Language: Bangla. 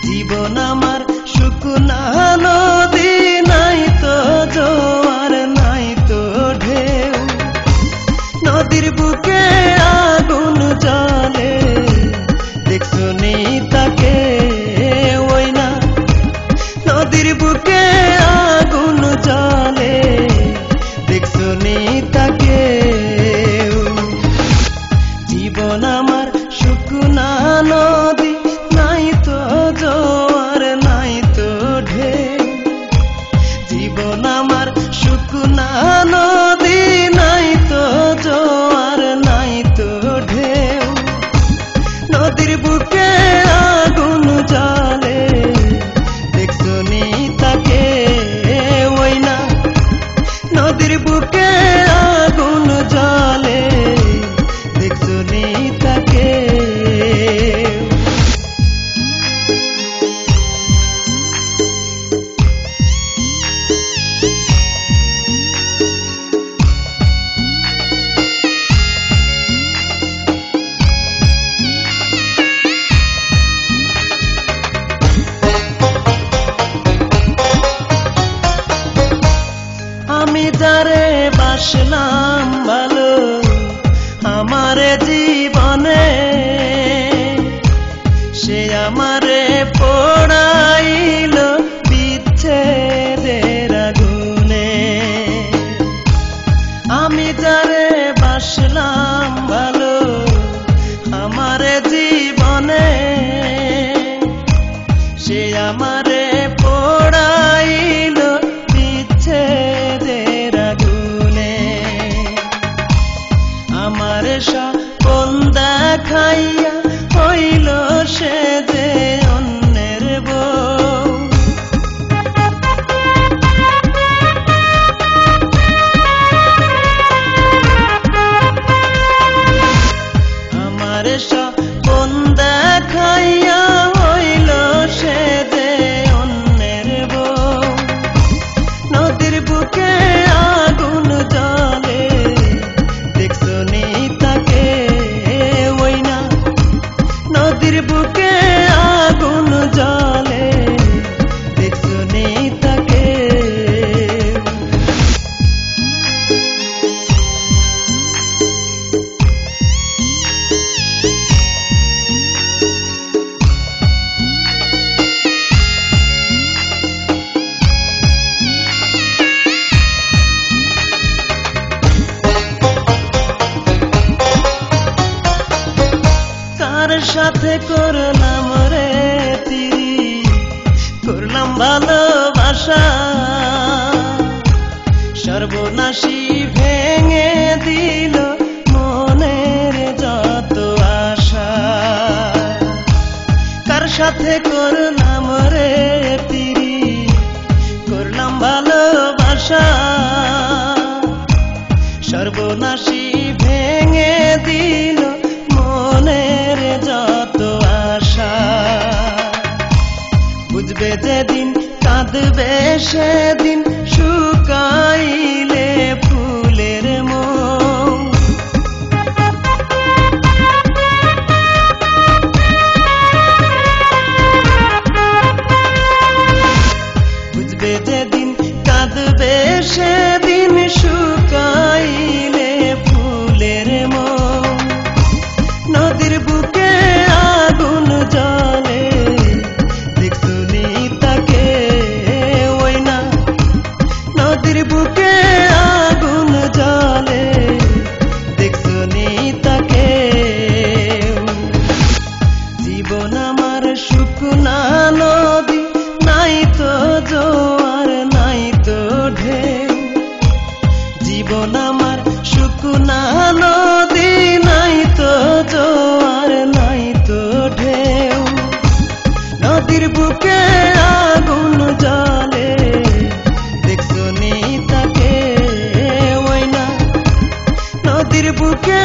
জীবন আমার শুকনা নদী, নাই তো জোয়ার নাই তো ঢেউ। নদীর বুকে আগুন জ্বলে, দেখছো নি তাকে ওই না। নদীর বুকে আগুন জ্বলে, দেখছো নি তাকে। জীবন আমার শুকনা নদী, নাই তো জোয়ার নাই তো ঢেউ। জীবন আমার শুকনা নদী, নাই তো জোয়ার নাই তো ঢেউ। নদীর বুকে আগুন জ্বলে, দেখছো নি তাকে ওই না। নদীর বুকে আগুন জ্বলে, দেখছো নি তাকে। আমি যারে বাসলাম ভালো আমার জীবনে, সে আমারে পোড়াইল বিচ্ছেদের আগুনে। আমি যারে বাসলাম ভালো আমার জীবনে, সে আমারে পোড়াইল বিচ্ছেদের আগুনে। আমার স্বপন দেখাইয়া হইল সে যে অন্যের বউ। আমার স্বপন দেখাইয়া হইল সে যে অন্যের বউ। নদীর বুকে আগুন জ্বলে, দেখছো নি তাকে ওই না। নদীর বুকে আগুন জ্বলে, দেখছো নি তাকে। কার সাথে করলাম রে তিরি, করলাম ভালোবাসা। সর্বনাশী ভেঙে দিল মনের যত আশা। কার সাথে করলাম রে তিরি, করলাম ভালোবাসা। সর্বনাশী ভেঙে দিল মনের যত আশা। বুঝবে যেদিন কাঁদবে সেদিন, শুকাইলে ফুলের মন। বুঝবে যেদিন কাঁদবে সেদিন, শুকাইলে ফুলের মন। নদীর বুকে আগুন জ্বলে, দেখছো নি তাকে ওই না। নদীর বুকে আগুন জ্বলে, দেখছো নি তাকে। জীবন আমার শুকনা নদী, নাই তো জোয়ার নাই তো ঢেউ। জীবন আমার শুকনা নদী, নাই তো জোয়ার নাই তো ঢেউ। নদীর বুকে আগুন জ্বলে, দেখছো নি তাকে ওই না। নদীর বুকে